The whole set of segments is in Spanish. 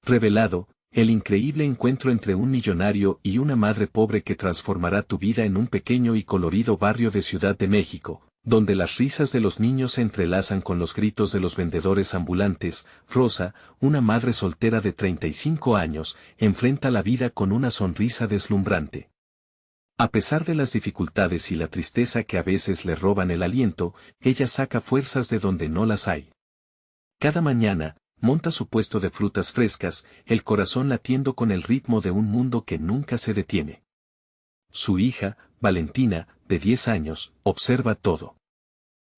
Revelado, el increíble encuentro entre un millonario y una madre pobre que transformará tu vida en un pequeño y colorido barrio de Ciudad de México, donde las risas de los niños se entrelazan con los gritos de los vendedores ambulantes. Rosa, una madre soltera de 35 años, enfrenta la vida con una sonrisa deslumbrante. A pesar de las dificultades y la tristeza que a veces le roban el aliento, ella saca fuerzas de donde no las hay. Cada mañana, monta su puesto de frutas frescas, el corazón latiendo con el ritmo de un mundo que nunca se detiene. Su hija, Valentina, de 10 años, observa todo.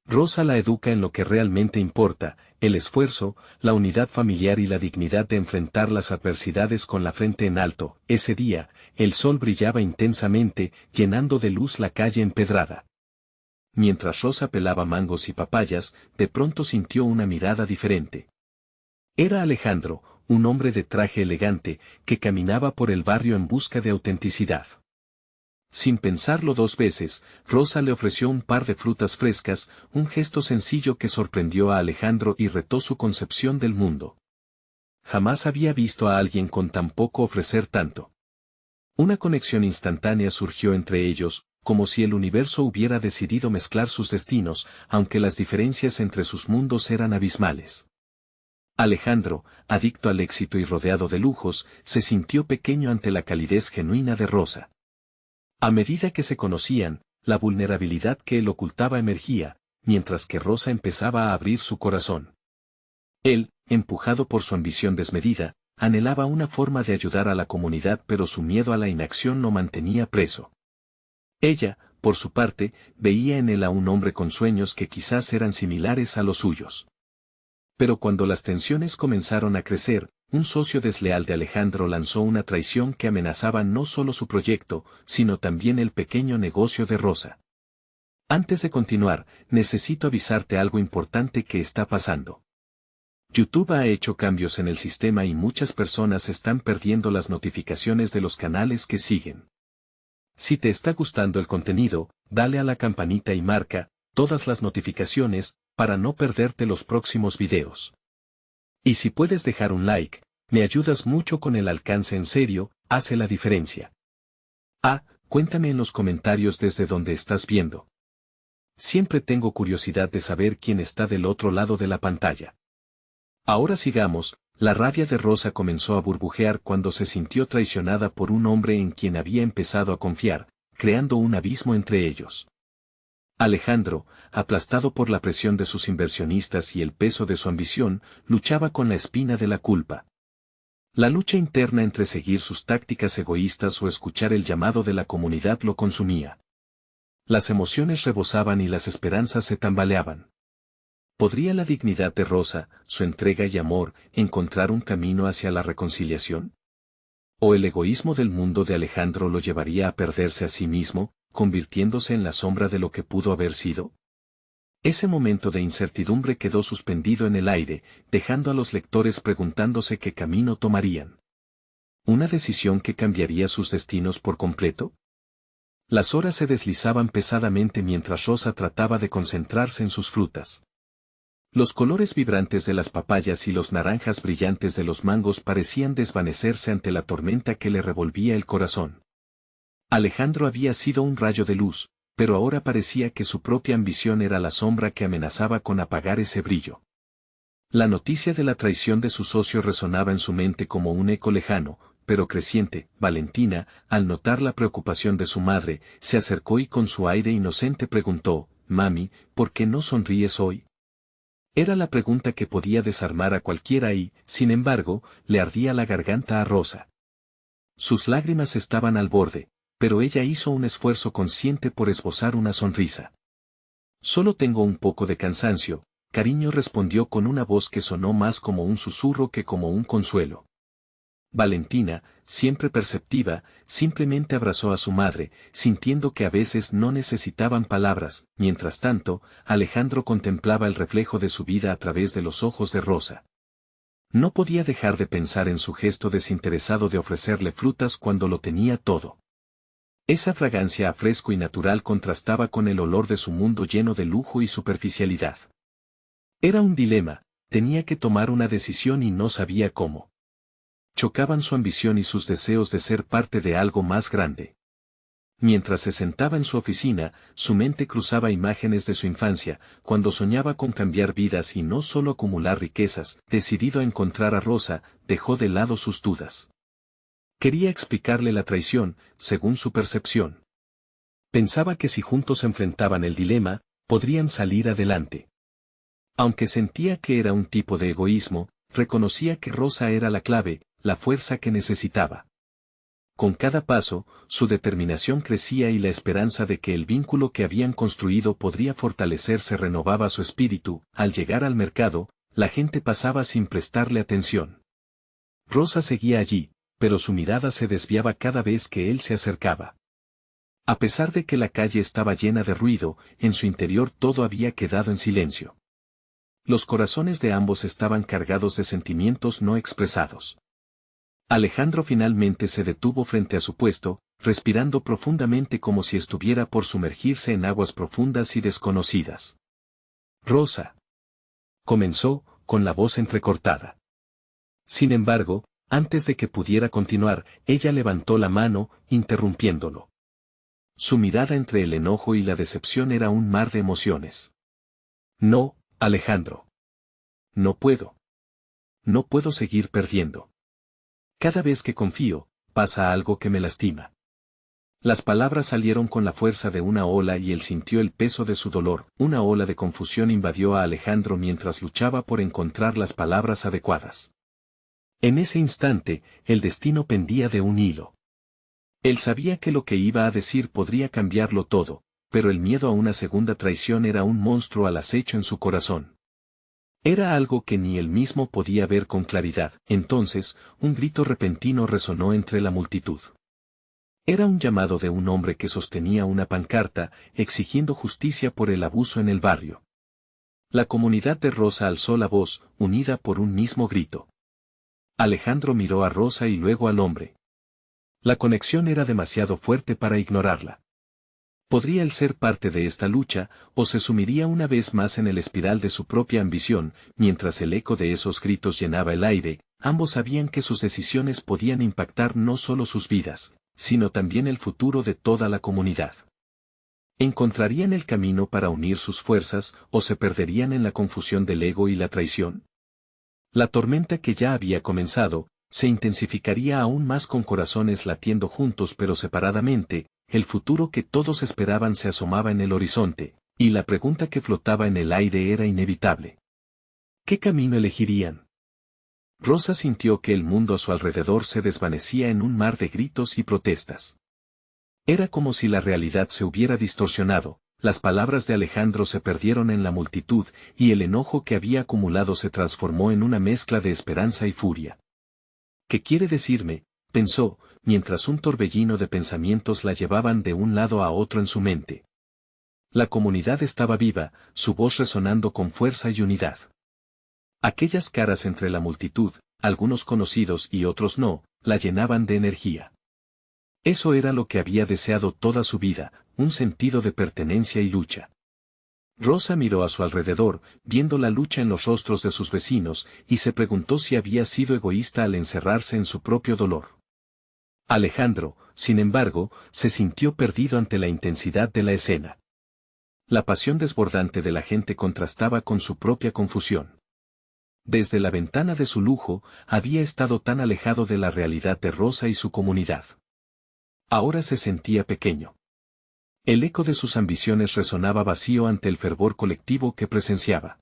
Rosa la educa en lo que realmente importa, el esfuerzo, la unidad familiar y la dignidad de enfrentar las adversidades con la frente en alto. Ese día, el sol brillaba intensamente, llenando de luz la calle empedrada. Mientras Rosa pelaba mangos y papayas, de pronto sintió una mirada diferente. Era Alejandro, un hombre de traje elegante, que caminaba por el barrio en busca de autenticidad. Sin pensarlo dos veces, Rosa le ofreció un par de frutas frescas, un gesto sencillo que sorprendió a Alejandro y retó su concepción del mundo. Jamás había visto a alguien con tan poco ofrecer tanto. Una conexión instantánea surgió entre ellos, como si el universo hubiera decidido mezclar sus destinos, aunque las diferencias entre sus mundos eran abismales. Alejandro, adicto al éxito y rodeado de lujos, se sintió pequeño ante la calidez genuina de Rosa. A medida que se conocían, la vulnerabilidad que él ocultaba emergía, mientras que Rosa empezaba a abrir su corazón. Él, empujado por su ambición desmedida, anhelaba una forma de ayudar a la comunidad, pero su miedo a la inacción lo mantenía preso. Ella, por su parte, veía en él a un hombre con sueños que quizás eran similares a los suyos. Pero cuando las tensiones comenzaron a crecer, un socio desleal de Alejandro lanzó una traición que amenazaba no solo su proyecto, sino también el pequeño negocio de Rosa. Antes de continuar, necesito avisarte algo importante que está pasando. YouTube ha hecho cambios en el sistema y muchas personas están perdiendo las notificaciones de los canales que siguen. Si te está gustando el contenido, dale a la campanita y marca todas las notificaciones, para no perderte los próximos videos. Y si puedes dejar un like, me ayudas mucho con el alcance. En serio, hace la diferencia. Cuéntame en los comentarios desde donde estás viendo. Siempre tengo curiosidad de saber quién está del otro lado de la pantalla. Ahora sigamos. La rabia de Rosa comenzó a burbujear cuando se sintió traicionada por un hombre en quien había empezado a confiar, creando un abismo entre ellos. Alejandro, aplastado por la presión de sus inversionistas y el peso de su ambición, luchaba con la espina de la culpa. La lucha interna entre seguir sus tácticas egoístas o escuchar el llamado de la comunidad lo consumía. Las emociones rebosaban y las esperanzas se tambaleaban. ¿Podría la dignidad de Rosa, su entrega y amor, encontrar un camino hacia la reconciliación? ¿O el egoísmo del mundo de Alejandro lo llevaría a perderse a sí mismo, convirtiéndose en la sombra de lo que pudo haber sido? Ese momento de incertidumbre quedó suspendido en el aire, dejando a los lectores preguntándose qué camino tomarían. ¿Una decisión que cambiaría sus destinos por completo? Las horas se deslizaban pesadamente mientras Rosa trataba de concentrarse en sus frutas. Los colores vibrantes de las papayas y los naranjas brillantes de los mangos parecían desvanecerse ante la tormenta que le revolvía el corazón. Alejandro había sido un rayo de luz, pero ahora parecía que su propia ambición era la sombra que amenazaba con apagar ese brillo. La noticia de la traición de su socio resonaba en su mente como un eco lejano, pero creciente. Valentina, al notar la preocupación de su madre, se acercó y con su aire inocente preguntó: «Mami, ¿por qué no sonríes hoy?». Era la pregunta que podía desarmar a cualquiera y, sin embargo, le ardía la garganta a Rosa. Sus lágrimas estaban al borde, pero ella hizo un esfuerzo consciente por esbozar una sonrisa. «Solo tengo un poco de cansancio», cariño, respondió con una voz que sonó más como un susurro que como un consuelo. Valentina, siempre perceptiva, simplemente abrazó a su madre, sintiendo que a veces no necesitaban palabras. Mientras tanto, Alejandro contemplaba el reflejo de su vida a través de los ojos de Rosa. No podía dejar de pensar en su gesto desinteresado de ofrecerle frutas cuando lo tenía todo. Esa fragancia a fresco y natural contrastaba con el olor de su mundo lleno de lujo y superficialidad. Era un dilema, tenía que tomar una decisión y no sabía cómo. Chocaban su ambición y sus deseos de ser parte de algo más grande. Mientras se sentaba en su oficina, su mente cruzaba imágenes de su infancia, cuando soñaba con cambiar vidas y no solo acumular riquezas. Decidido a encontrar a Rosa, dejó de lado sus dudas. Quería explicarle la traición, según su percepción. Pensaba que si juntos enfrentaban el dilema, podrían salir adelante. Aunque sentía que era un tipo de egoísmo, reconocía que Rosa era la clave, la fuerza que necesitaba. Con cada paso, su determinación crecía y la esperanza de que el vínculo que habían construido podría fortalecerse renovaba su espíritu. Al llegar al mercado, la gente pasaba sin prestarle atención. Rosa seguía allí, pero su mirada se desviaba cada vez que él se acercaba. A pesar de que la calle estaba llena de ruido, en su interior todo había quedado en silencio. Los corazones de ambos estaban cargados de sentimientos no expresados. Alejandro finalmente se detuvo frente a su puesto, respirando profundamente como si estuviera por sumergirse en aguas profundas y desconocidas. Rosa. Comenzó, con la voz entrecortada. Sin embargo, antes de que pudiera continuar, ella levantó la mano, interrumpiéndolo. Su mirada entre el enojo y la decepción era un mar de emociones. No, Alejandro. No puedo. No puedo seguir perdiendo. Cada vez que confío, pasa algo que me lastima. Las palabras salieron con la fuerza de una ola y él sintió el peso de su dolor. Una ola de confusión invadió a Alejandro mientras luchaba por encontrar las palabras adecuadas. En ese instante, el destino pendía de un hilo. Él sabía que lo que iba a decir podría cambiarlo todo, pero el miedo a una segunda traición era un monstruo al acecho en su corazón. Era algo que ni él mismo podía ver con claridad. Entonces, un grito repentino resonó entre la multitud. Era un llamado de un hombre que sostenía una pancarta, exigiendo justicia por el abuso en el barrio. La comunidad de Rosa alzó la voz, unida por un mismo grito. Alejandro miró a Rosa y luego al hombre. La conexión era demasiado fuerte para ignorarla. ¿Podría él ser parte de esta lucha, o se sumiría una vez más en el espiral de su propia ambición? Mientras el eco de esos gritos llenaba el aire, ambos sabían que sus decisiones podían impactar no solo sus vidas, sino también el futuro de toda la comunidad. ¿Encontrarían el camino para unir sus fuerzas, o se perderían en la confusión del ego y la traición? La tormenta que ya había comenzado, se intensificaría aún más con corazones latiendo juntos pero separadamente. El futuro que todos esperaban se asomaba en el horizonte, y la pregunta que flotaba en el aire era inevitable. ¿Qué camino elegirían? Rosa sintió que el mundo a su alrededor se desvanecía en un mar de gritos y protestas. Era como si la realidad se hubiera distorsionado, las palabras de Alejandro se perdieron en la multitud, y el enojo que había acumulado se transformó en una mezcla de esperanza y furia. ¿Qué quiere decirme?, pensó, mientras un torbellino de pensamientos la llevaban de un lado a otro en su mente. La comunidad estaba viva, su voz resonando con fuerza y unidad. Aquellas caras entre la multitud, algunos conocidos y otros no, la llenaban de energía. Eso era lo que había deseado toda su vida, un sentido de pertenencia y lucha. Rosa miró a su alrededor, viendo la lucha en los rostros de sus vecinos, y se preguntó si había sido egoísta al encerrarse en su propio dolor. Alejandro, sin embargo, se sintió perdido ante la intensidad de la escena. La pasión desbordante de la gente contrastaba con su propia confusión. Desde la ventana de su lujo, había estado tan alejado de la realidad de Rosa y su comunidad. Ahora se sentía pequeño. El eco de sus ambiciones resonaba vacío ante el fervor colectivo que presenciaba.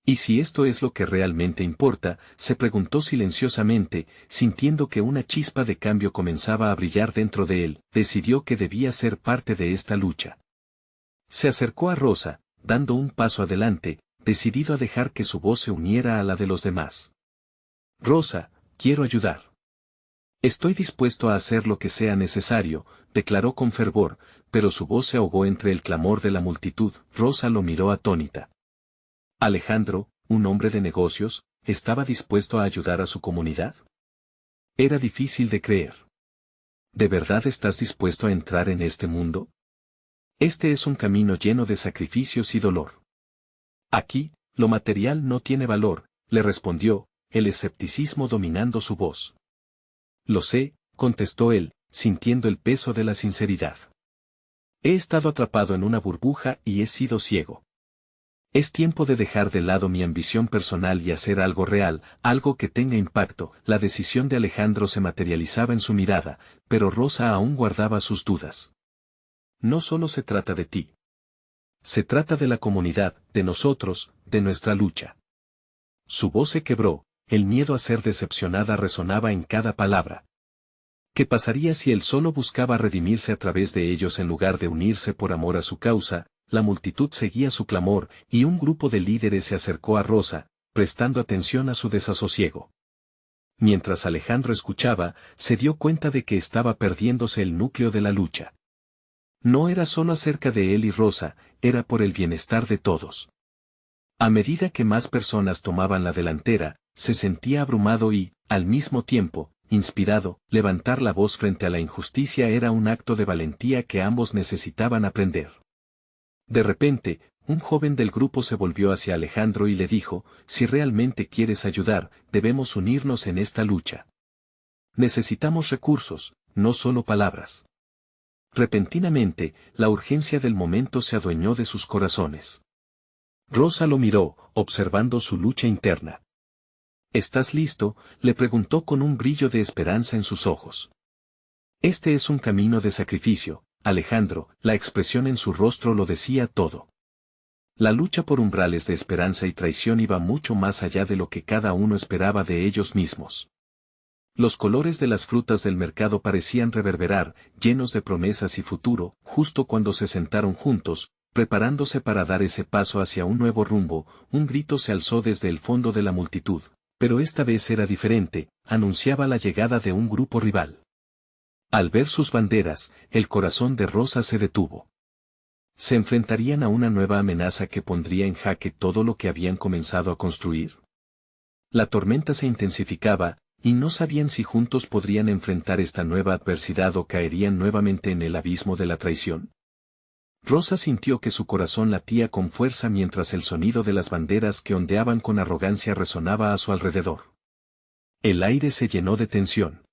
¿Y si esto es lo que realmente importa?, se preguntó silenciosamente, sintiendo que una chispa de cambio comenzaba a brillar dentro de él. Decidió que debía ser parte de esta lucha. Se acercó a Rosa, dando un paso adelante, decidido a dejar que su voz se uniera a la de los demás. Rosa, quiero ayudar. Estoy dispuesto a hacer lo que sea necesario, declaró con fervor, pero su voz se ahogó entre el clamor de la multitud. Rosa lo miró atónita. Alejandro, un hombre de negocios, ¿estaba dispuesto a ayudar a su comunidad? Era difícil de creer. ¿De verdad estás dispuesto a entrar en este mundo? Este es un camino lleno de sacrificios y dolor. Aquí, lo material no tiene valor, le respondió, el escepticismo dominando su voz. Lo sé, contestó él, sintiendo el peso de la sinceridad. He estado atrapado en una burbuja y he sido ciego. Es tiempo de dejar de lado mi ambición personal y hacer algo real, algo que tenga impacto. La decisión de Alejandro se materializaba en su mirada, pero Rosa aún guardaba sus dudas. No solo se trata de ti. Se trata de la comunidad, de nosotros, de nuestra lucha. Su voz se quebró, el miedo a ser decepcionada resonaba en cada palabra. ¿Qué pasaría si él solo buscaba redimirse a través de ellos en lugar de unirse por amor a su causa? La multitud seguía su clamor, y un grupo de líderes se acercó a Rosa, prestando atención a su desasosiego. Mientras Alejandro escuchaba, se dio cuenta de que estaba perdiéndose el núcleo de la lucha. No era solo acerca de él y Rosa, era por el bienestar de todos. A medida que más personas tomaban la delantera, se sentía abrumado y, al mismo tiempo, inspirado. Levantar la voz frente a la injusticia era un acto de valentía que ambos necesitaban aprender. De repente, un joven del grupo se volvió hacia Alejandro y le dijo, si realmente quieres ayudar, debemos unirnos en esta lucha. Necesitamos recursos, no solo palabras. Repentinamente, la urgencia del momento se adueñó de sus corazones. Rosa lo miró, observando su lucha interna. ¿Estás listo?, le preguntó con un brillo de esperanza en sus ojos. Este es un camino de sacrificio, Alejandro, la expresión en su rostro lo decía todo. La lucha por umbrales de esperanza y traición iba mucho más allá de lo que cada uno esperaba de ellos mismos. Los colores de las frutas del mercado parecían reverberar, llenos de promesas y futuro, justo cuando se sentaron juntos, preparándose para dar ese paso hacia un nuevo rumbo. Un grito se alzó desde el fondo de la multitud, pero esta vez era diferente, anunciaba la llegada de un grupo rival. Al ver sus banderas, el corazón de Rosa se detuvo. ¿Se enfrentarían a una nueva amenaza que pondría en jaque todo lo que habían comenzado a construir? La tormenta se intensificaba, y no sabían si juntos podrían enfrentar esta nueva adversidad o caerían nuevamente en el abismo de la traición. Rosa sintió que su corazón latía con fuerza mientras el sonido de las banderas que ondeaban con arrogancia resonaba a su alrededor. El aire se llenó de tensión.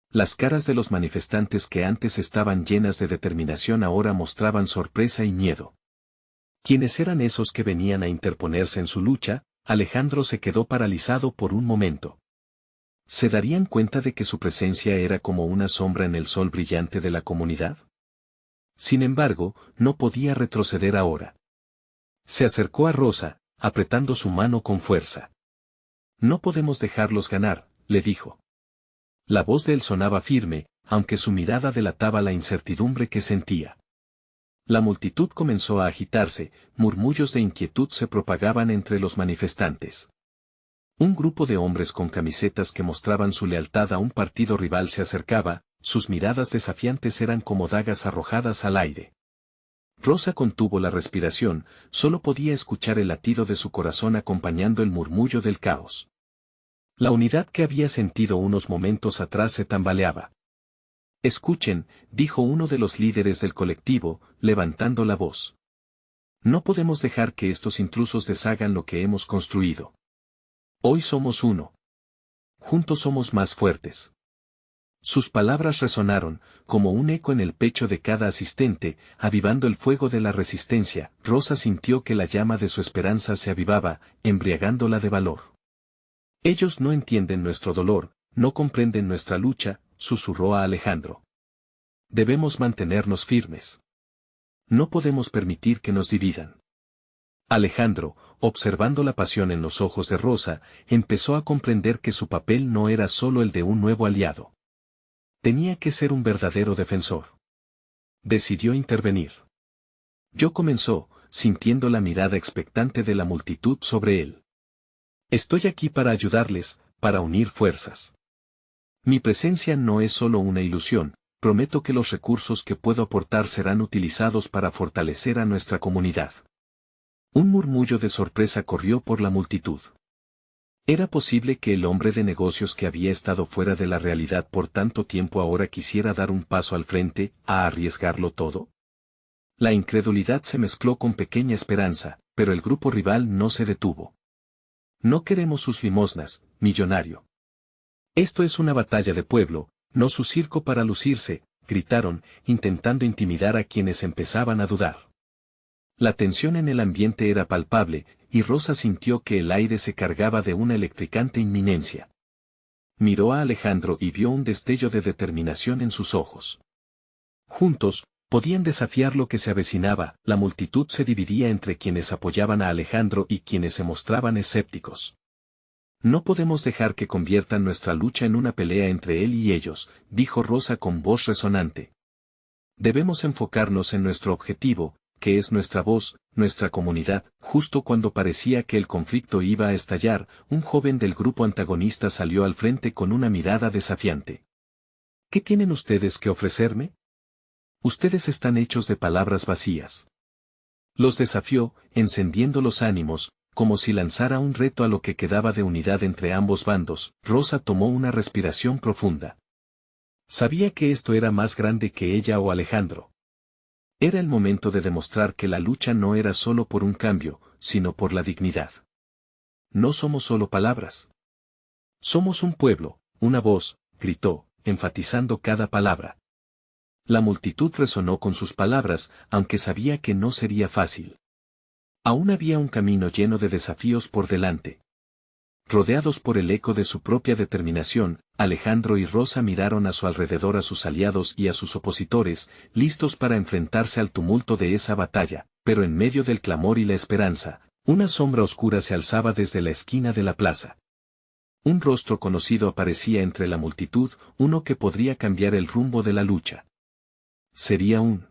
Las caras de los manifestantes que antes estaban llenas de determinación ahora mostraban sorpresa y miedo. ¿Quiénes eran esos que venían a interponerse en su lucha? Alejandro se quedó paralizado por un momento. ¿Se darían cuenta de que su presencia era como una sombra en el sol brillante de la comunidad? Sin embargo, no podía retroceder ahora. Se acercó a Rosa, apretando su mano con fuerza. No podemos dejarlos ganar, le dijo. La voz de él sonaba firme, aunque su mirada delataba la incertidumbre que sentía. La multitud comenzó a agitarse, murmullos de inquietud se propagaban entre los manifestantes. Un grupo de hombres con camisetas que mostraban su lealtad a un partido rival se acercaba, sus miradas desafiantes eran como dagas arrojadas al aire. Rosa contuvo la respiración, solo podía escuchar el latido de su corazón acompañando el murmullo del caos. La unidad que había sentido unos momentos atrás se tambaleaba. Escuchen, dijo uno de los líderes del colectivo, levantando la voz. No podemos dejar que estos intrusos deshagan lo que hemos construido. Hoy somos uno. Juntos somos más fuertes. Sus palabras resonaron, como un eco en el pecho de cada asistente, avivando el fuego de la resistencia. Rosa sintió que la llama de su esperanza se avivaba, embriagándola de valor. Ellos no entienden nuestro dolor, no comprenden nuestra lucha, susurró a Alejandro. Debemos mantenernos firmes. No podemos permitir que nos dividan. Alejandro, observando la pasión en los ojos de Rosa, empezó a comprender que su papel no era solo el de un nuevo aliado. Tenía que ser un verdadero defensor. Decidió intervenir. Yo comenzó, sintiendo la mirada expectante de la multitud sobre él. Estoy aquí para ayudarles, para unir fuerzas. Mi presencia no es solo una ilusión, prometo que los recursos que puedo aportar serán utilizados para fortalecer a nuestra comunidad. Un murmullo de sorpresa corrió por la multitud. ¿Era posible que el hombre de negocios que había estado fuera de la realidad por tanto tiempo ahora quisiera dar un paso al frente, a arriesgarlo todo? La incredulidad se mezcló con pequeña esperanza, pero el grupo rival no se detuvo. No queremos sus limosnas, millonario. Esto es una batalla de pueblo, no su circo para lucirse, gritaron, intentando intimidar a quienes empezaban a dudar. La tensión en el ambiente era palpable, y Rosa sintió que el aire se cargaba de una electricante inminencia. Miró a Alejandro y vio un destello de determinación en sus ojos. Juntos, podían desafiar lo que se avecinaba. La multitud se dividía entre quienes apoyaban a Alejandro y quienes se mostraban escépticos. No podemos dejar que conviertan nuestra lucha en una pelea entre él y ellos, dijo Rosa con voz resonante. Debemos enfocarnos en nuestro objetivo, que es nuestra voz, nuestra comunidad. Justo cuando parecía que el conflicto iba a estallar, un joven del grupo antagonista salió al frente con una mirada desafiante. ¿Qué tienen ustedes que ofrecerme? Ustedes están hechos de palabras vacías. Los desafió, encendiendo los ánimos, como si lanzara un reto a lo que quedaba de unidad entre ambos bandos. Rosa tomó una respiración profunda. Sabía que esto era más grande que ella o Alejandro. Era el momento de demostrar que la lucha no era solo por un cambio, sino por la dignidad. No somos solo palabras. Somos un pueblo, una voz, gritó, enfatizando cada palabra. La multitud resonó con sus palabras, aunque sabía que no sería fácil. Aún había un camino lleno de desafíos por delante. Rodeados por el eco de su propia determinación, Alejandro y Rosa miraron a su alrededor a sus aliados y a sus opositores, listos para enfrentarse al tumulto de esa batalla, pero en medio del clamor y la esperanza, una sombra oscura se alzaba desde la esquina de la plaza. Un rostro conocido aparecía entre la multitud, uno que podría cambiar el rumbo de la lucha. ¿Sería un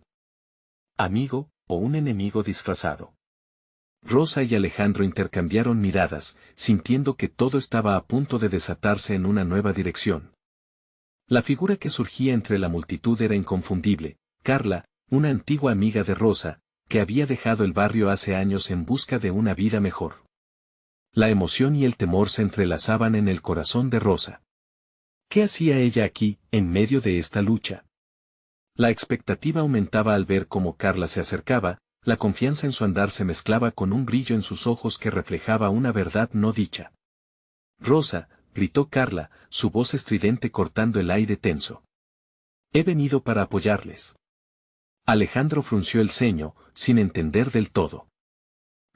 amigo o un enemigo disfrazado? Rosa y Alejandro intercambiaron miradas, sintiendo que todo estaba a punto de desatarse en una nueva dirección. La figura que surgía entre la multitud era inconfundible, Carla, una antigua amiga de Rosa, que había dejado el barrio hace años en busca de una vida mejor. La emoción y el temor se entrelazaban en el corazón de Rosa. ¿Qué hacía ella aquí, en medio de esta lucha? La expectativa aumentaba al ver cómo Carla se acercaba. La confianza en su andar se mezclaba con un brillo en sus ojos que reflejaba una verdad no dicha. Rosa, gritó Carla, su voz estridente cortando el aire tenso. He venido para apoyarles. Alejandro frunció el ceño, sin entender del todo.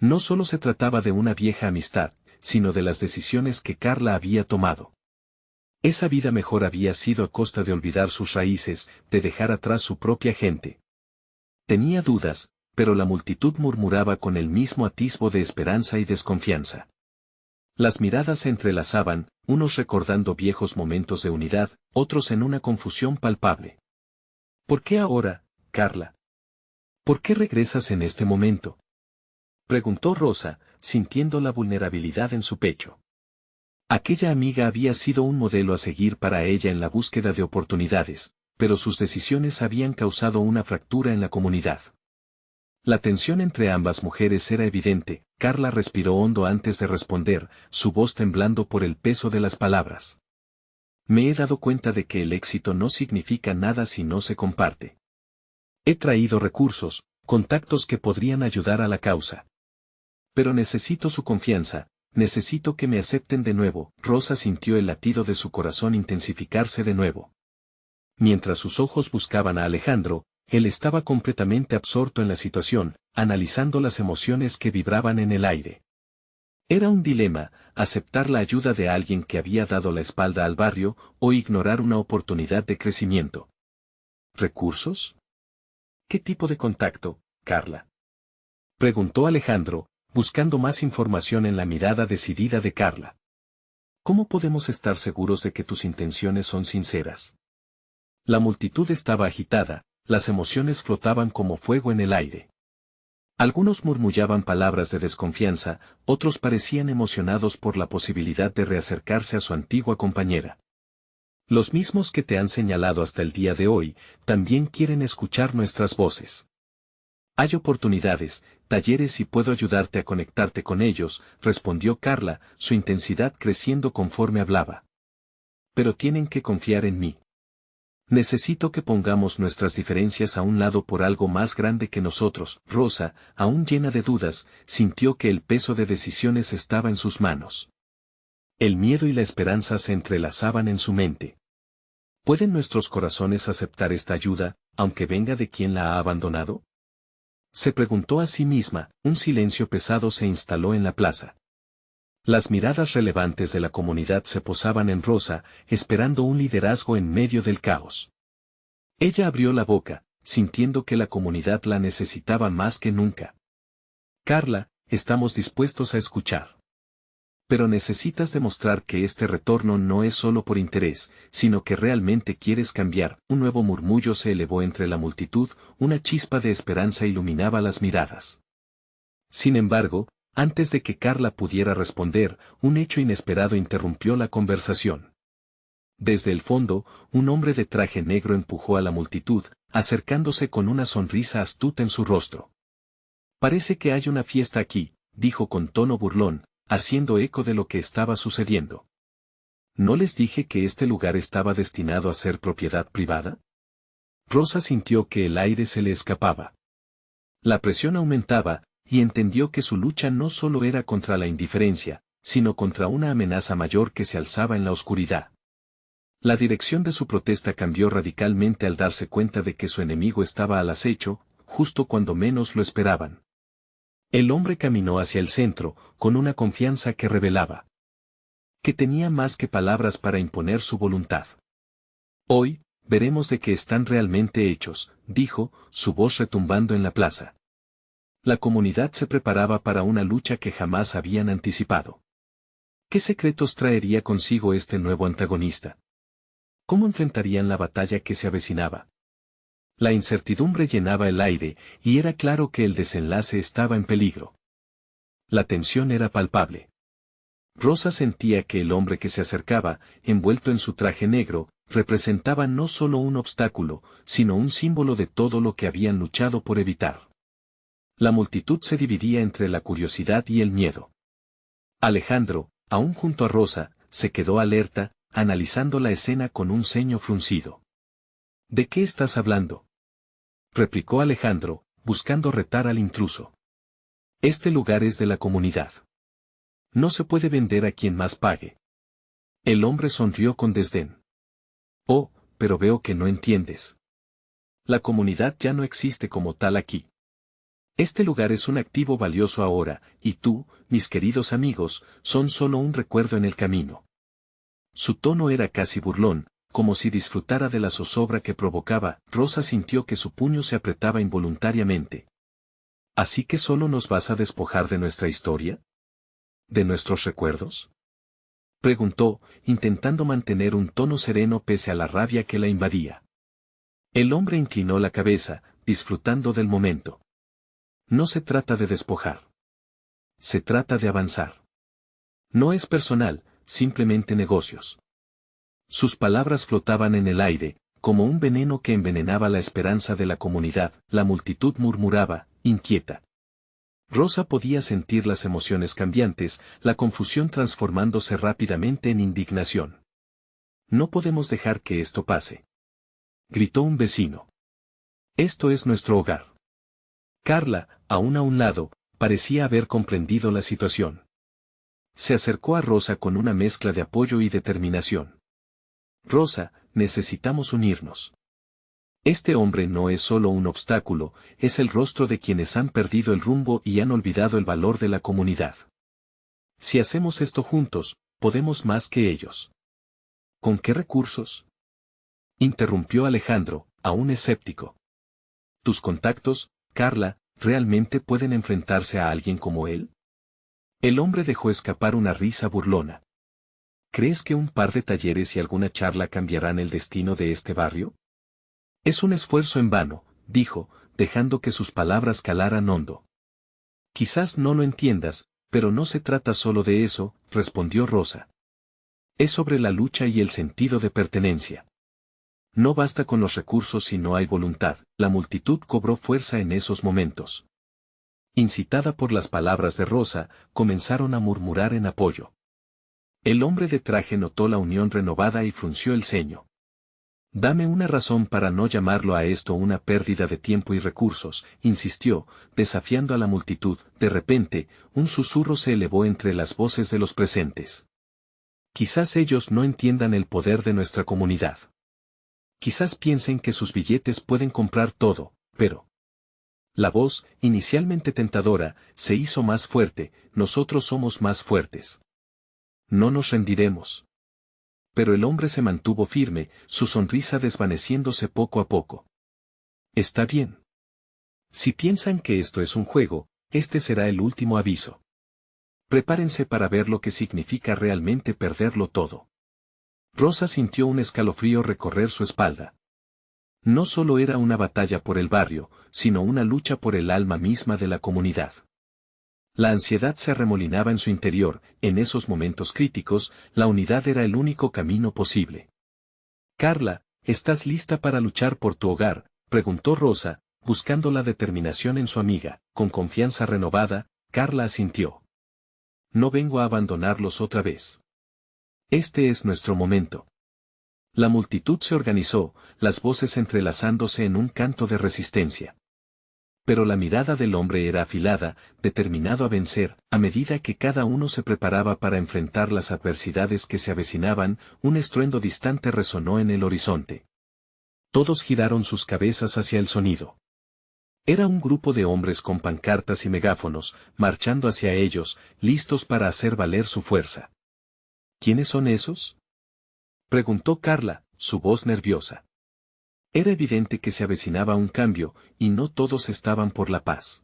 No solo se trataba de una vieja amistad, sino de las decisiones que Carla había tomado. Esa vida mejor había sido a costa de olvidar sus raíces, de dejar atrás su propia gente. Tenía dudas, pero la multitud murmuraba con el mismo atisbo de esperanza y desconfianza. Las miradas se entrelazaban, unos recordando viejos momentos de unidad, otros en una confusión palpable. ¿Por qué ahora, Carla? ¿Por qué regresas en este momento? Preguntó Rosa, sintiendo la vulnerabilidad en su pecho. Aquella amiga había sido un modelo a seguir para ella en la búsqueda de oportunidades, pero sus decisiones habían causado una fractura en la comunidad. La tensión entre ambas mujeres era evidente. Carla respiró hondo antes de responder, su voz temblando por el peso de las palabras. Me he dado cuenta de que el éxito no significa nada si no se comparte. He traído recursos, contactos que podrían ayudar a la causa. Pero necesito su confianza, necesito que me acepten de nuevo. Rosa sintió el latido de su corazón intensificarse de nuevo. Mientras sus ojos buscaban a Alejandro, él estaba completamente absorto en la situación, analizando las emociones que vibraban en el aire. Era un dilema, aceptar la ayuda de alguien que había dado la espalda al barrio, o ignorar una oportunidad de crecimiento. ¿Recursos? ¿Qué tipo de contacto, Carla? Preguntó Alejandro, buscando más información en la mirada decidida de Carla. ¿Cómo podemos estar seguros de que tus intenciones son sinceras? La multitud estaba agitada. Las emociones flotaban como fuego en el aire. Algunos murmullaban palabras de desconfianza, otros parecían emocionados por la posibilidad de reacercarse a su antigua compañera. Los mismos que te han señalado hasta el día de hoy, también quieren escuchar nuestras voces. Hay oportunidades, talleres y puedo ayudarte a conectarte con ellos, respondió Carla, su intensidad creciendo conforme hablaba. Pero tienen que confiar en mí. Necesito que pongamos nuestras diferencias a un lado por algo más grande que nosotros. Rosa, aún llena de dudas, sintió que el peso de decisiones estaba en sus manos. El miedo y la esperanza se entrelazaban en su mente. ¿Pueden nuestros corazones aceptar esta ayuda, aunque venga de quien la ha abandonado? Se preguntó a sí misma. Un silencio pesado se instaló en la plaza. Las miradas relevantes de la comunidad se posaban en Rosa, esperando un liderazgo en medio del caos. Ella abrió la boca, sintiendo que la comunidad la necesitaba más que nunca. Carla, estamos dispuestos a escuchar. Pero necesitas demostrar que este retorno no es solo por interés, sino que realmente quieres cambiar. Un nuevo murmullo se elevó entre la multitud, una chispa de esperanza iluminaba las miradas. Sin embargo, antes de que Carla pudiera responder, un hecho inesperado interrumpió la conversación. Desde el fondo, un hombre de traje negro empujó a la multitud, acercándose con una sonrisa astuta en su rostro. Parece que hay una fiesta aquí, dijo con tono burlón, haciendo eco de lo que estaba sucediendo. ¿No les dije que este lugar estaba destinado a ser propiedad privada? Rosa sintió que el aire se le escapaba. La presión aumentaba, y entendió que su lucha no solo era contra la indiferencia, sino contra una amenaza mayor que se alzaba en la oscuridad. La dirección de su protesta cambió radicalmente al darse cuenta de que su enemigo estaba al acecho, justo cuando menos lo esperaban. El hombre caminó hacia el centro, con una confianza que revelaba que tenía más que palabras para imponer su voluntad. Hoy, veremos de qué están realmente hechos, dijo, su voz retumbando en la plaza. La comunidad se preparaba para una lucha que jamás habían anticipado. ¿Qué secretos traería consigo este nuevo antagonista? ¿Cómo enfrentarían la batalla que se avecinaba? La incertidumbre llenaba el aire, y era claro que el desenlace estaba en peligro. La tensión era palpable. Rosa sentía que el hombre que se acercaba, envuelto en su traje negro, representaba no solo un obstáculo, sino un símbolo de todo lo que habían luchado por evitar. La multitud se dividía entre la curiosidad y el miedo. Alejandro, aún junto a Rosa, se quedó alerta, analizando la escena con un ceño fruncido. ¿De qué estás hablando?, replicó Alejandro, buscando retar al intruso. Este lugar es de la comunidad. No se puede vender a quien más pague. El hombre sonrió con desdén. Oh, pero veo que no entiendes. La comunidad ya no existe como tal aquí. Este lugar es un activo valioso ahora, y tú, mis queridos amigos, son solo un recuerdo en el camino. Su tono era casi burlón, como si disfrutara de la zozobra que provocaba. Rosa sintió que su puño se apretaba involuntariamente. ¿Así que solo nos vas a despojar de nuestra historia? ¿De nuestros recuerdos?, preguntó, intentando mantener un tono sereno pese a la rabia que la invadía. El hombre inclinó la cabeza, disfrutando del momento. No se trata de despojar. Se trata de avanzar. No es personal, simplemente negocios. Sus palabras flotaban en el aire, como un veneno que envenenaba la esperanza de la comunidad. La multitud murmuraba, inquieta. Rosa podía sentir las emociones cambiantes, la confusión transformándose rápidamente en indignación. No podemos dejar que esto pase, gritó un vecino. Esto es nuestro hogar. Carla, aún a un lado, parecía haber comprendido la situación. Se acercó a Rosa con una mezcla de apoyo y determinación. Rosa, necesitamos unirnos. Este hombre no es solo un obstáculo, es el rostro de quienes han perdido el rumbo y han olvidado el valor de la comunidad. Si hacemos esto juntos, podemos más que ellos. ¿Con qué recursos?, interrumpió Alejandro, aún escéptico. ¿Tus contactos, Carla, realmente pueden enfrentarse a alguien como él? El hombre dejó escapar una risa burlona. ¿Crees que un par de talleres y alguna charla cambiarán el destino de este barrio? Es un esfuerzo en vano, dijo, dejando que sus palabras calaran hondo. Quizás no lo entiendas, pero no se trata solo de eso, respondió Rosa. Es sobre la lucha y el sentido de pertenencia. No basta con los recursos si no hay voluntad. La multitud cobró fuerza en esos momentos. Incitada por las palabras de Rosa, comenzaron a murmurar en apoyo. El hombre de traje notó la unión renovada y frunció el ceño. Dame una razón para no llamarlo a esto una pérdida de tiempo y recursos, insistió, desafiando a la multitud. De repente, un susurro se elevó entre las voces de los presentes. Quizás ellos no entiendan el poder de nuestra comunidad. Quizás piensen que sus billetes pueden comprar todo, pero... La voz, inicialmente tentadora, se hizo más fuerte, nosotros somos más fuertes. No nos rendiremos. Pero el hombre se mantuvo firme, su sonrisa desvaneciéndose poco a poco. Está bien. Si piensan que esto es un juego, este será el último aviso. Prepárense para ver lo que significa realmente perderlo todo. Rosa sintió un escalofrío recorrer su espalda. No solo era una batalla por el barrio, sino una lucha por el alma misma de la comunidad. La ansiedad se arremolinaba en su interior, en esos momentos críticos, la unidad era el único camino posible. Carla, ¿estás lista para luchar por tu hogar?, preguntó Rosa, buscando la determinación en su amiga. Con confianza renovada, Carla asintió. No vengo a abandonarlos otra vez. Este es nuestro momento. La multitud se organizó, las voces entrelazándose en un canto de resistencia. Pero la mirada del hombre era afilada, determinado a vencer. A medida que cada uno se preparaba para enfrentar las adversidades que se avecinaban, un estruendo distante resonó en el horizonte. Todos giraron sus cabezas hacia el sonido. Era un grupo de hombres con pancartas y megáfonos, marchando hacia ellos, listos para hacer valer su fuerza. ¿Quiénes son esos?, preguntó Carla, su voz nerviosa. Era evidente que se avecinaba un cambio, y no todos estaban por la paz.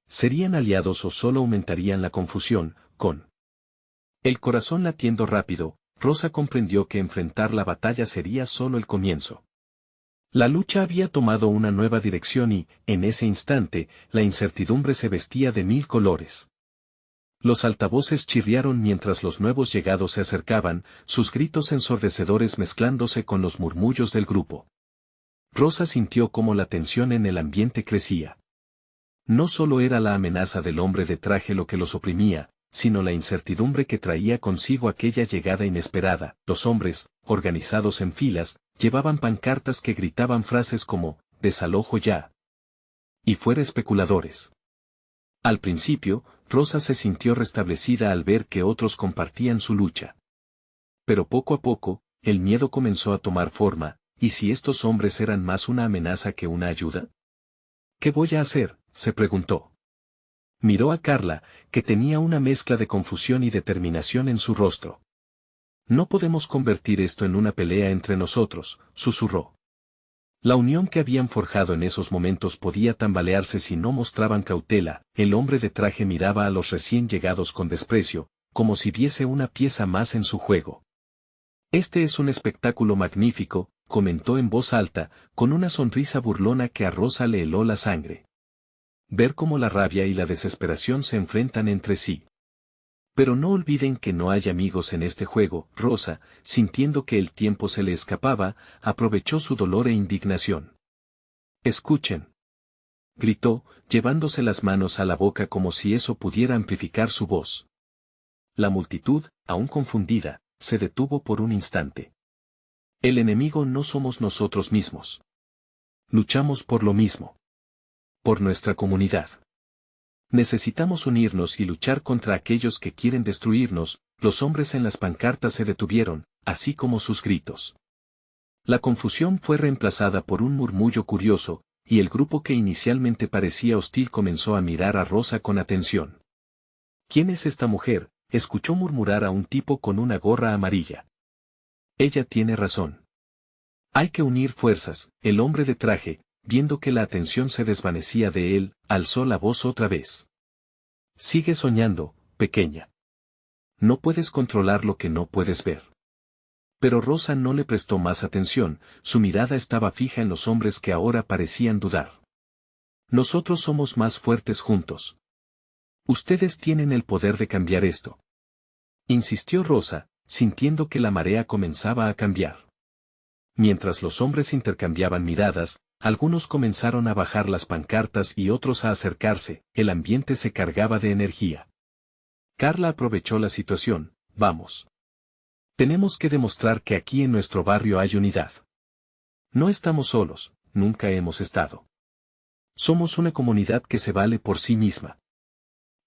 ¿Serían aliados o solo aumentarían la confusión? Con el corazón latiendo rápido, Rosa comprendió que enfrentar la batalla sería solo el comienzo. La lucha había tomado una nueva dirección y, en ese instante, la incertidumbre se vestía de 1000 colores. Los altavoces chirriaron mientras los nuevos llegados se acercaban, sus gritos ensordecedores mezclándose con los murmullos del grupo. Rosa sintió cómo la tensión en el ambiente crecía. No solo era la amenaza del hombre de traje lo que los oprimía, sino la incertidumbre que traía consigo aquella llegada inesperada. Los hombres, organizados en filas, llevaban pancartas que gritaban frases como, «desalojo ya» y «fuera especuladores». Al principio, Rosa se sintió restablecida al ver que otros compartían su lucha. Pero poco a poco, el miedo comenzó a tomar forma. ¿Y si estos hombres eran más una amenaza que una ayuda? ¿Qué voy a hacer?, se preguntó. Miró a Carla, que tenía una mezcla de confusión y determinación en su rostro. No podemos convertir esto en una pelea entre nosotros, susurró. La unión que habían forjado en esos momentos podía tambalearse si no mostraban cautela. El hombre de traje miraba a los recién llegados con desprecio, como si viese una pieza más en su juego. Este es un espectáculo magnífico, comentó en voz alta, con una sonrisa burlona que a Rosa le heló la sangre. Ver cómo la rabia y la desesperación se enfrentan entre sí. Pero no olviden que no hay amigos en este juego. Rosa, sintiendo que el tiempo se le escapaba, aprovechó su dolor e indignación. «Escuchen», gritó, llevándose las manos a la boca como si eso pudiera amplificar su voz. La multitud, aún confundida, se detuvo por un instante. El enemigo no somos nosotros mismos. Luchamos por lo mismo. Por nuestra comunidad. Necesitamos unirnos y luchar contra aquellos que quieren destruirnos. Los hombres en las pancartas se detuvieron, así como sus gritos. La confusión fue reemplazada por un murmullo curioso, y el grupo que inicialmente parecía hostil comenzó a mirar a Rosa con atención. «¿Quién es esta mujer?», escuchó murmurar a un tipo con una gorra amarilla. «Ella tiene razón. Hay que unir fuerzas». El hombre de traje, viendo que la atención se desvanecía de él, alzó la voz otra vez. «Sigue soñando, pequeña. No puedes controlar lo que no puedes ver». Pero Rosa no le prestó más atención, su mirada estaba fija en los hombres que ahora parecían dudar. «Nosotros somos más fuertes juntos. Ustedes tienen el poder de cambiar esto», insistió Rosa, sintiendo que la marea comenzaba a cambiar. Mientras los hombres intercambiaban miradas, algunos comenzaron a bajar las pancartas y otros a acercarse. El ambiente se cargaba de energía. Carla aprovechó la situación. «Vamos. Tenemos que demostrar que aquí en nuestro barrio hay unidad. No estamos solos, nunca hemos estado. Somos una comunidad que se vale por sí misma».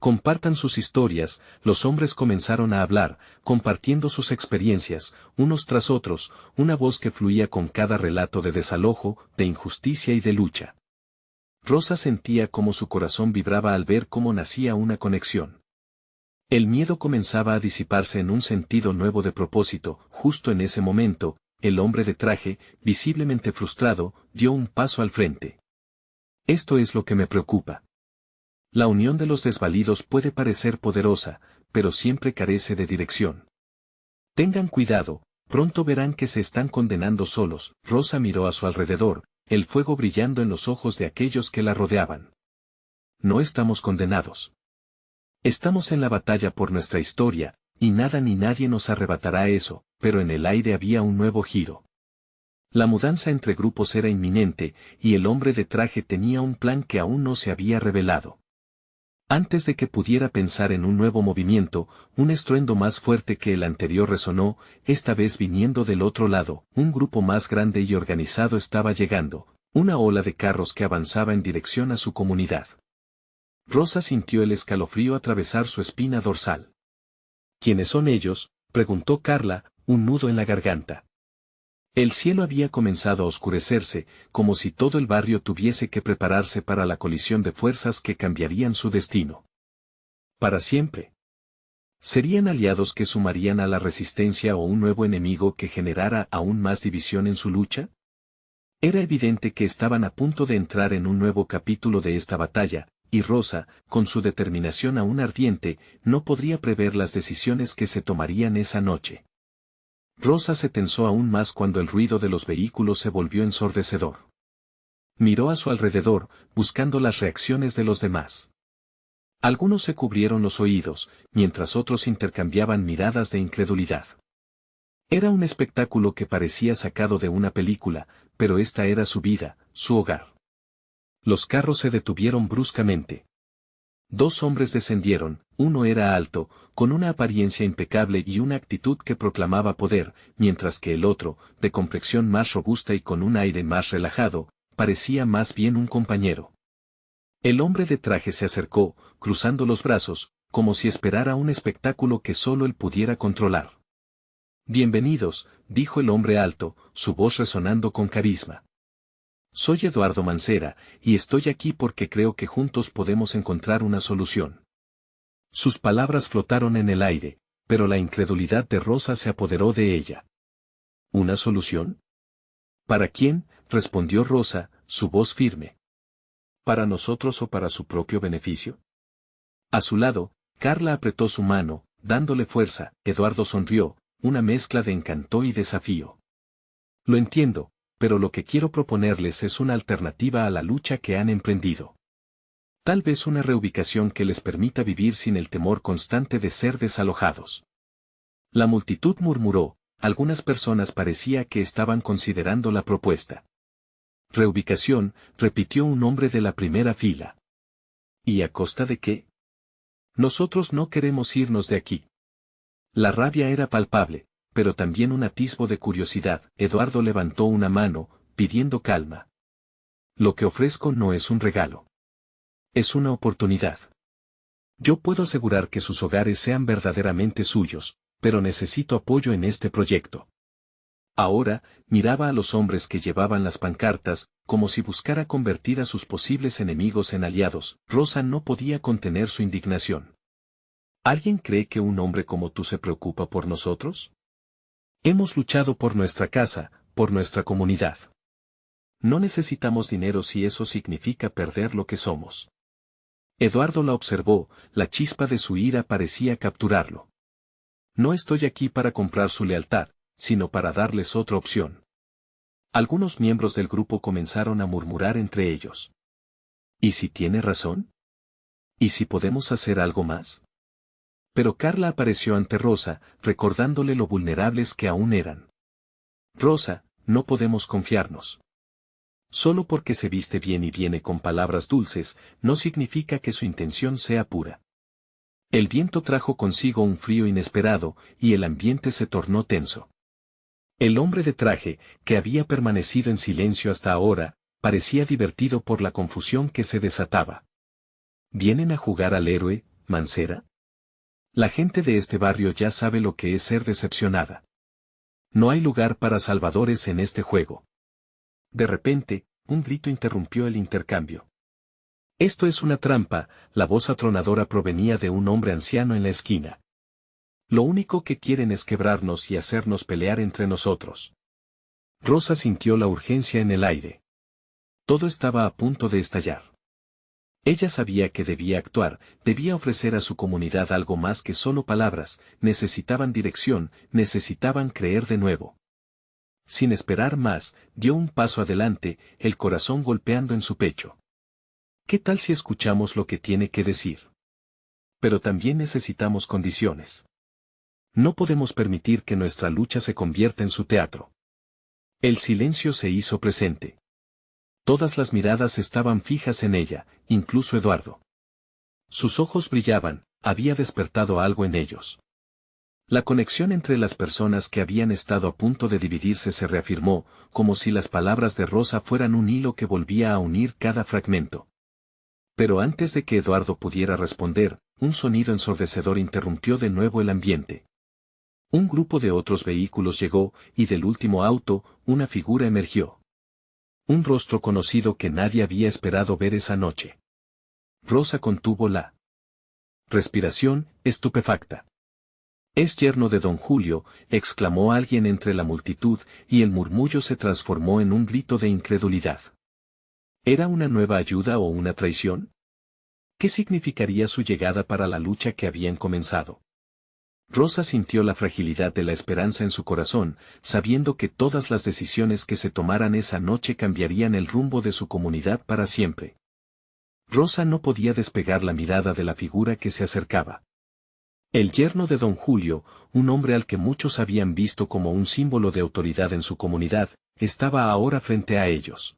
Compartan sus historias. Los hombres comenzaron a hablar, compartiendo sus experiencias, unos tras otros, una voz que fluía con cada relato de desalojo, de injusticia y de lucha. Rosa sentía cómo su corazón vibraba al ver cómo nacía una conexión. El miedo comenzaba a disiparse en un sentido nuevo de propósito. Justo en ese momento, el hombre de traje, visiblemente frustrado, dio un paso al frente. Esto es lo que me preocupa. La unión de los desvalidos puede parecer poderosa, pero siempre carece de dirección. Tengan cuidado, pronto verán que se están condenando solos. Rosa miró a su alrededor, el fuego brillando en los ojos de aquellos que la rodeaban. No estamos condenados. Estamos en la batalla por nuestra historia, y nada ni nadie nos arrebatará eso, pero en el aire había un nuevo giro. La mudanza entre grupos era inminente, y el hombre de traje tenía un plan que aún no se había revelado. Antes de que pudiera pensar en un nuevo movimiento, un estruendo más fuerte que el anterior resonó, esta vez viniendo del otro lado. Un grupo más grande y organizado estaba llegando, una ola de carros que avanzaba en dirección a su comunidad. Rosa sintió el escalofrío atravesar su espina dorsal. ¿Quiénes son ellos?, preguntó Carla, un nudo en la garganta. El cielo había comenzado a oscurecerse, como si todo el barrio tuviese que prepararse para la colisión de fuerzas que cambiarían su destino. Para siempre. ¿Serían aliados que sumarían a la resistencia o un nuevo enemigo que generara aún más división en su lucha? Era evidente que estaban a punto de entrar en un nuevo capítulo de esta batalla, y Rosa, con su determinación aún ardiente, no podría prever las decisiones que se tomarían esa noche. Rosa se tensó aún más cuando el ruido de los vehículos se volvió ensordecedor. Miró a su alrededor, buscando las reacciones de los demás. Algunos se cubrieron los oídos, mientras otros intercambiaban miradas de incredulidad. Era un espectáculo que parecía sacado de una película, pero esta era su vida, su hogar. Los carros se detuvieron bruscamente. Dos hombres descendieron, uno era alto, con una apariencia impecable y una actitud que proclamaba poder, mientras que el otro, de complexión más robusta y con un aire más relajado, parecía más bien un compañero. El hombre de traje se acercó, cruzando los brazos, como si esperara un espectáculo que solo él pudiera controlar. Bienvenidos, dijo el hombre alto, su voz resonando con carisma. Soy Eduardo Mancera, y estoy aquí porque creo que juntos podemos encontrar una solución. Sus palabras flotaron en el aire, pero la incredulidad de Rosa se apoderó de ella. ¿Una solución? ¿Para quién?, respondió Rosa, su voz firme. ¿Para nosotros o para su propio beneficio? A su lado, Carla apretó su mano, dándole fuerza. Eduardo sonrió, una mezcla de encanto y desafío. Lo entiendo, pero lo que quiero proponerles es una alternativa a la lucha que han emprendido. Tal vez una reubicación que les permita vivir sin el temor constante de ser desalojados. La multitud murmuró, algunas personas parecía que estaban considerando la propuesta. Reubicación, repitió un hombre de la primera fila. ¿Y a costa de qué? Nosotros no queremos irnos de aquí. La rabia era palpable, pero también un atisbo de curiosidad. Eduardo levantó una mano, pidiendo calma. Lo que ofrezco no es un regalo. Es una oportunidad. Yo puedo asegurar que sus hogares sean verdaderamente suyos, pero necesito apoyo en este proyecto. Ahora, miraba a los hombres que llevaban las pancartas, como si buscara convertir a sus posibles enemigos en aliados. Rosa no podía contener su indignación. ¿Alguien cree que un hombre como tú se preocupa por nosotros? Hemos luchado por nuestra casa, por nuestra comunidad. No necesitamos dinero si eso significa perder lo que somos. Eduardo la observó, la chispa de su ira parecía capturarlo. No estoy aquí para comprar su lealtad, sino para darles otra opción. Algunos miembros del grupo comenzaron a murmurar entre ellos. ¿Y si tiene razón? ¿Y si podemos hacer algo más? Pero Carla apareció ante Rosa, recordándole lo vulnerables que aún eran. Rosa, no podemos confiarnos. Solo porque se viste bien y viene con palabras dulces, no significa que su intención sea pura. El viento trajo consigo un frío inesperado, y el ambiente se tornó tenso. El hombre de traje, que había permanecido en silencio hasta ahora, parecía divertido por la confusión que se desataba. ¿Vienen a jugar al héroe, Mancera? La gente de este barrio ya sabe lo que es ser decepcionada. No hay lugar para salvadores en este juego. De repente, un grito interrumpió el intercambio. Esto es una trampa, la voz atronadora provenía de un hombre anciano en la esquina. Lo único que quieren es quebrarnos y hacernos pelear entre nosotros. Rosa sintió la urgencia en el aire. Todo estaba a punto de estallar. Ella sabía que debía actuar, debía ofrecer a su comunidad algo más que solo palabras, necesitaban dirección, necesitaban creer de nuevo. Sin esperar más, dio un paso adelante, el corazón golpeando en su pecho. ¿Qué tal si escuchamos lo que tiene que decir? Pero también necesitamos condiciones. No podemos permitir que nuestra lucha se convierta en su teatro. El silencio se hizo presente. Todas las miradas estaban fijas en ella, incluso Eduardo. Sus ojos brillaban, había despertado algo en ellos. La conexión entre las personas que habían estado a punto de dividirse se reafirmó, como si las palabras de Rosa fueran un hilo que volvía a unir cada fragmento. Pero antes de que Eduardo pudiera responder, un sonido ensordecedor interrumpió de nuevo el ambiente. Un grupo de otros vehículos llegó, y del último auto, una figura emergió. Un rostro conocido que nadie había esperado ver esa noche. Rosa contuvo la respiración, estupefacta. «Es yerno de don Julio», exclamó alguien entre la multitud, y el murmullo se transformó en un grito de incredulidad. ¿Era una nueva ayuda o una traición? ¿Qué significaría su llegada para la lucha que habían comenzado? Rosa sintió la fragilidad de la esperanza en su corazón, sabiendo que todas las decisiones que se tomaran esa noche cambiarían el rumbo de su comunidad para siempre. Rosa no podía despegar la mirada de la figura que se acercaba. El yerno de don Julio, un hombre al que muchos habían visto como un símbolo de autoridad en su comunidad, estaba ahora frente a ellos.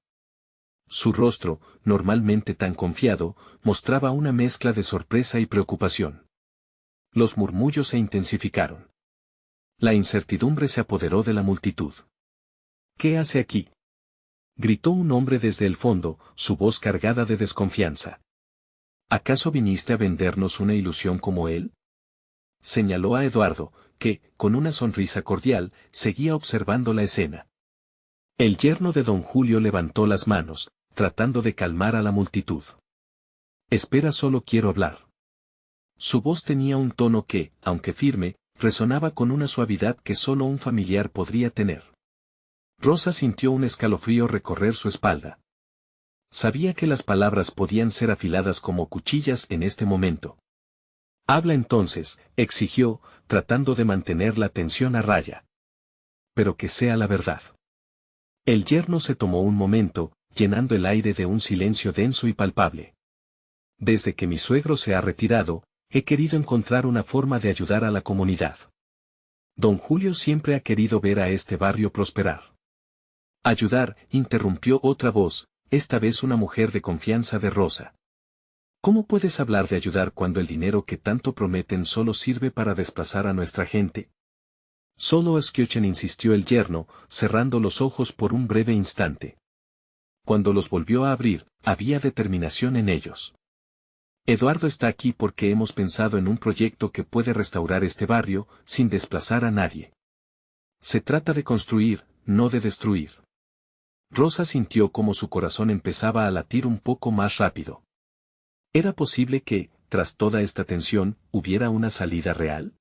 Su rostro, normalmente tan confiado, mostraba una mezcla de sorpresa y preocupación. Los murmullos se intensificaron. La incertidumbre se apoderó de la multitud. «¿Qué hace aquí?», gritó un hombre desde el fondo, su voz cargada de desconfianza. «¿Acaso viniste a vendernos una ilusión como él?», señaló a Eduardo, que, con una sonrisa cordial, seguía observando la escena. El yerno de don Julio levantó las manos, tratando de calmar a la multitud. «Espera, solo quiero hablar». Su voz tenía un tono que, aunque firme, resonaba con una suavidad que solo un familiar podría tener. Rosa sintió un escalofrío recorrer su espalda. Sabía que las palabras podían ser afiladas como cuchillas en este momento. «Habla entonces», exigió, tratando de mantener la tensión a raya. «Pero que sea la verdad». El yerno se tomó un momento, llenando el aire de un silencio denso y palpable. «Desde que mi suegro se ha retirado, he querido encontrar una forma de ayudar a la comunidad. Don Julio siempre ha querido ver a este barrio prosperar». «Ayudar», interrumpió otra voz, esta vez una mujer de confianza de Rosa. «¿Cómo puedes hablar de ayudar cuando el dinero que tanto prometen solo sirve para desplazar a nuestra gente?» «Solo escuchen», insistió el yerno, cerrando los ojos por un breve instante. Cuando los volvió a abrir, había determinación en ellos. «Eduardo está aquí porque hemos pensado en un proyecto que puede restaurar este barrio, sin desplazar a nadie. Se trata de construir, no de destruir». Rosa sintió como su corazón empezaba a latir un poco más rápido. ¿Era posible que, tras toda esta tensión, hubiera una salida real?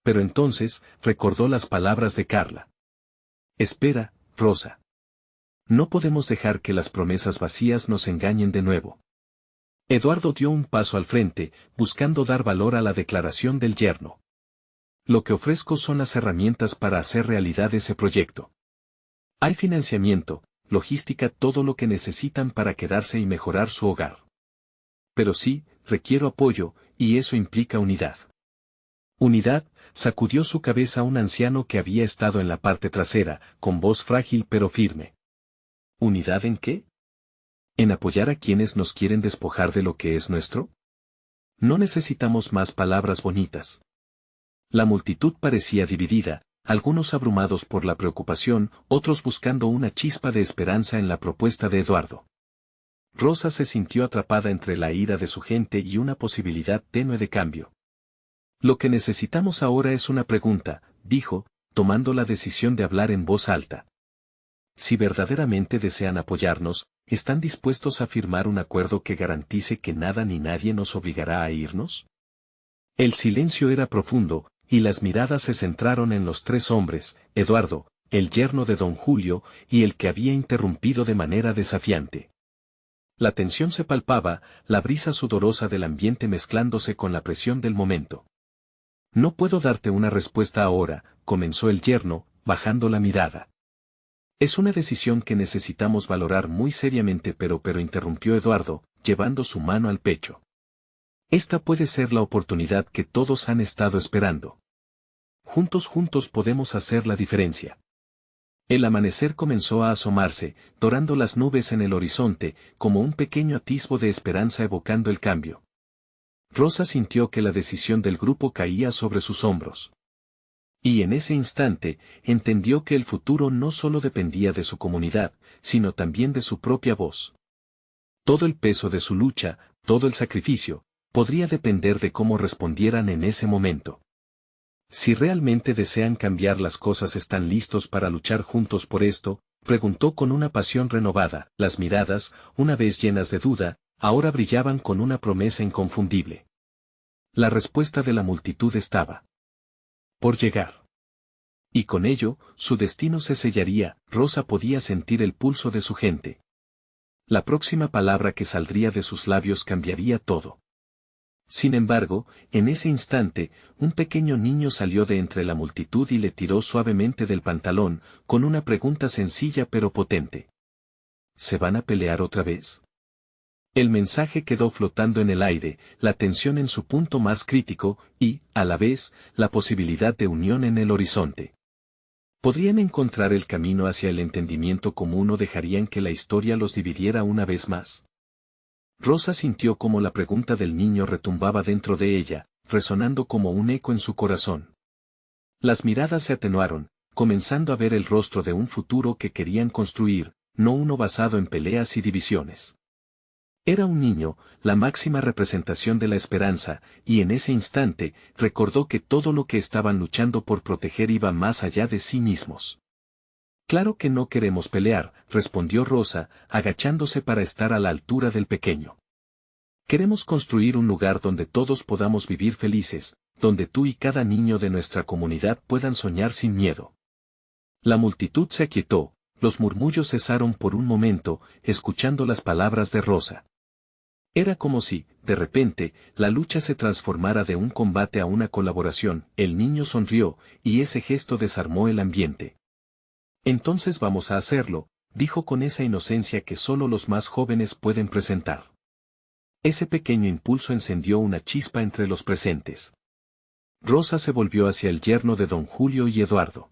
Pero entonces, recordó las palabras de Carla. «Espera, Rosa. No podemos dejar que las promesas vacías nos engañen de nuevo». Eduardo dio un paso al frente, buscando dar valor a la declaración del yerno. «Lo que ofrezco son las herramientas para hacer realidad ese proyecto. Hay financiamiento, logística, todo lo que necesitan para quedarse y mejorar su hogar. Pero sí, requiero apoyo, y eso implica unidad». «Unidad», sacudió su cabeza un anciano que había estado en la parte trasera, con voz frágil pero firme. «¿Unidad en qué? ¿En apoyar a quienes nos quieren despojar de lo que es nuestro? No necesitamos más palabras bonitas». La multitud parecía dividida, algunos abrumados por la preocupación, otros buscando una chispa de esperanza en la propuesta de Eduardo. Rosa se sintió atrapada entre la ira de su gente y una posibilidad tenue de cambio. Lo que necesitamos ahora es una pregunta, dijo, tomando la decisión de hablar en voz alta. Si verdaderamente desean apoyarnos, ¿están dispuestos a firmar un acuerdo que garantice que nada ni nadie nos obligará a irnos? El silencio era profundo, y las miradas se centraron en los tres hombres, Eduardo, el yerno de don Julio, y el que había interrumpido de manera desafiante. La tensión se palpaba, la brisa sudorosa del ambiente mezclándose con la presión del momento. No puedo darte una respuesta ahora, comenzó el yerno, bajando la mirada. Es una decisión que necesitamos valorar muy seriamente, pero interrumpió Eduardo, llevando su mano al pecho. Esta puede ser la oportunidad que todos han estado esperando. Juntos podemos hacer la diferencia. El amanecer comenzó a asomarse, dorando las nubes en el horizonte, como un pequeño atisbo de esperanza evocando el cambio. Rosa sintió que la decisión del grupo caía sobre sus hombros. Y en ese instante, entendió que el futuro no solo dependía de su comunidad, sino también de su propia voz. Todo el peso de su lucha, todo el sacrificio, podría depender de cómo respondieran en ese momento. Si realmente desean cambiar las cosas, ¿están listos para luchar juntos por esto? Preguntó con una pasión renovada. Las miradas, una vez llenas de duda, ahora brillaban con una promesa inconfundible. La respuesta de la multitud estaba por llegar. Y con ello, su destino se sellaría. Rosa podía sentir el pulso de su gente. La próxima palabra que saldría de sus labios cambiaría todo. Sin embargo, en ese instante, un pequeño niño salió de entre la multitud y le tiró suavemente del pantalón, con una pregunta sencilla pero potente. ¿Se van a pelear otra vez? El mensaje quedó flotando en el aire, la tensión en su punto más crítico, y, a la vez, la posibilidad de unión en el horizonte. ¿Podrían encontrar el camino hacia el entendimiento común o dejarían que la historia los dividiera una vez más? Rosa sintió como la pregunta del niño retumbaba dentro de ella, resonando como un eco en su corazón. Las miradas se atenuaron, comenzando a ver el rostro de un futuro que querían construir, no uno basado en peleas y divisiones. Era un niño, la máxima representación de la esperanza, y en ese instante, recordó que todo lo que estaban luchando por proteger iba más allá de sí mismos. Claro que no queremos pelear, respondió Rosa, agachándose para estar a la altura del pequeño. Queremos construir un lugar donde todos podamos vivir felices, donde tú y cada niño de nuestra comunidad puedan soñar sin miedo. La multitud se aquietó, los murmullos cesaron por un momento, escuchando las palabras de Rosa. Era como si, de repente, la lucha se transformara de un combate a una colaboración. El niño sonrió, y ese gesto desarmó el ambiente. Entonces vamos a hacerlo, dijo con esa inocencia que solo los más jóvenes pueden presentar. Ese pequeño impulso encendió una chispa entre los presentes. Rosa se volvió hacia el yerno de don Julio y Eduardo.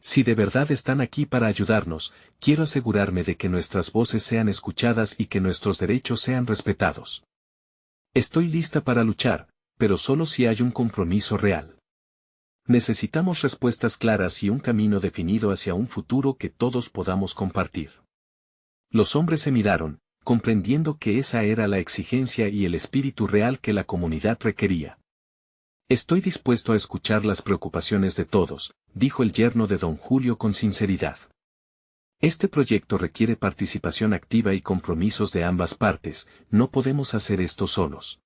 Si de verdad están aquí para ayudarnos, quiero asegurarme de que nuestras voces sean escuchadas y que nuestros derechos sean respetados. Estoy lista para luchar, pero solo si hay un compromiso real. Necesitamos respuestas claras y un camino definido hacia un futuro que todos podamos compartir. Los hombres se miraron, comprendiendo que esa era la exigencia y el espíritu real que la comunidad requería. Estoy dispuesto a escuchar las preocupaciones de todos, dijo el yerno de don Julio con sinceridad. Este proyecto requiere participación activa y compromisos de ambas partes, no podemos hacer esto solos.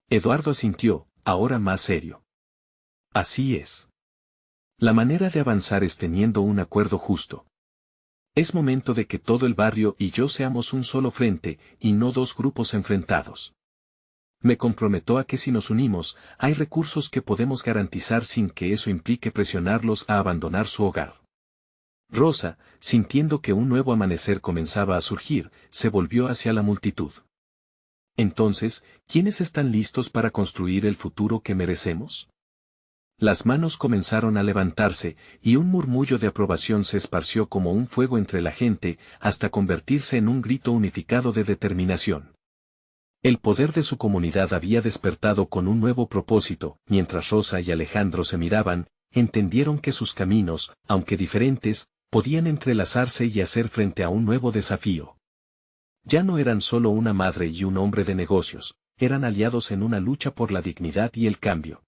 Eduardo asintió, ahora más serio. Así es. La manera de avanzar es teniendo un acuerdo justo. Es momento de que todo el barrio y yo seamos un solo frente, y no dos grupos enfrentados. Me comprometo a que si nos unimos, hay recursos que podemos garantizar sin que eso implique presionarlos a abandonar su hogar. Rosa, sintiendo que un nuevo amanecer comenzaba a surgir, se volvió hacia la multitud. Entonces, ¿quiénes están listos para construir el futuro que merecemos? Las manos comenzaron a levantarse, y un murmullo de aprobación se esparció como un fuego entre la gente, hasta convertirse en un grito unificado de determinación. El poder de su comunidad había despertado con un nuevo propósito. Mientras Rosa y Alejandro se miraban, entendieron que sus caminos, aunque diferentes, podían entrelazarse y hacer frente a un nuevo desafío. Ya no eran solo una madre y un hombre de negocios, eran aliados en una lucha por la dignidad y el cambio.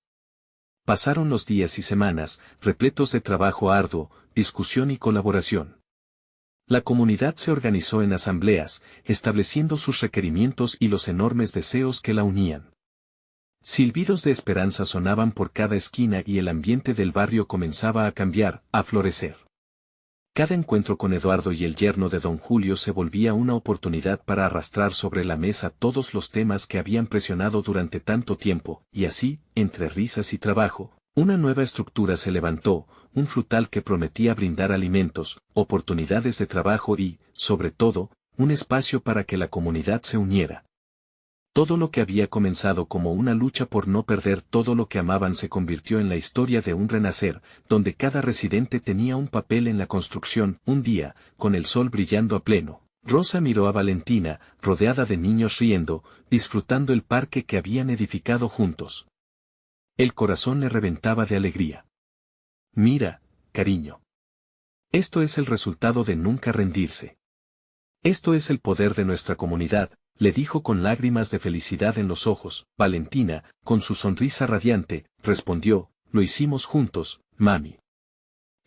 Pasaron los días y semanas, repletos de trabajo arduo, discusión y colaboración. La comunidad se organizó en asambleas, estableciendo sus requerimientos y los enormes deseos que la unían. Silbidos de esperanza sonaban por cada esquina y el ambiente del barrio comenzaba a cambiar, a florecer. Cada encuentro con Eduardo y el yerno de don Julio se volvía una oportunidad para arrastrar sobre la mesa todos los temas que habían presionado durante tanto tiempo, y así, entre risas y trabajo, una nueva estructura se levantó, un frutal que prometía brindar alimentos, oportunidades de trabajo y, sobre todo, un espacio para que la comunidad se uniera. Todo lo que había comenzado como una lucha por no perder todo lo que amaban se convirtió en la historia de un renacer, donde cada residente tenía un papel en la construcción. Un día, con el sol brillando a pleno, Rosa miró a Valentina, rodeada de niños riendo, disfrutando el parque que habían edificado juntos. El corazón le reventaba de alegría. Mira, cariño. Esto es el resultado de nunca rendirse. Esto es el poder de nuestra comunidad, le dijo con lágrimas de felicidad en los ojos. Valentina, con su sonrisa radiante, respondió, lo hicimos juntos, mami.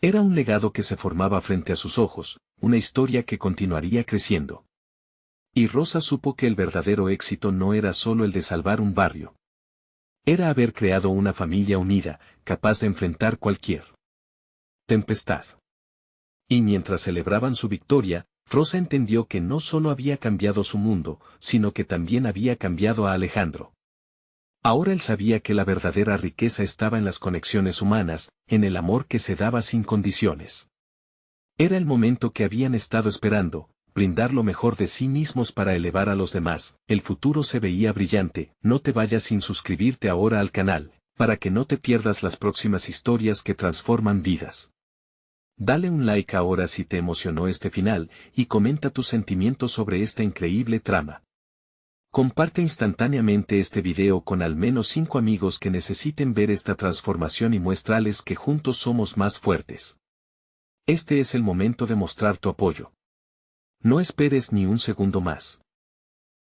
Era un legado que se formaba frente a sus ojos, una historia que continuaría creciendo. Y Rosa supo que el verdadero éxito no era solo el de salvar un barrio. Era haber creado una familia unida, capaz de enfrentar cualquier tempestad. Y mientras celebraban su victoria, Rosa entendió que no solo había cambiado su mundo, sino que también había cambiado a Alejandro. Ahora él sabía que la verdadera riqueza estaba en las conexiones humanas, en el amor que se daba sin condiciones. Era el momento que habían estado esperando, brindar lo mejor de sí mismos para elevar a los demás. El futuro se veía brillante. No te vayas sin suscribirte ahora al canal, para que no te pierdas las próximas historias que transforman vidas. Dale un like ahora si te emocionó este final, y comenta tus sentimientos sobre esta increíble trama. Comparte instantáneamente este video con al menos 5 amigos que necesiten ver esta transformación y muéstrales que juntos somos más fuertes. Este es el momento de mostrar tu apoyo. No esperes ni un segundo más.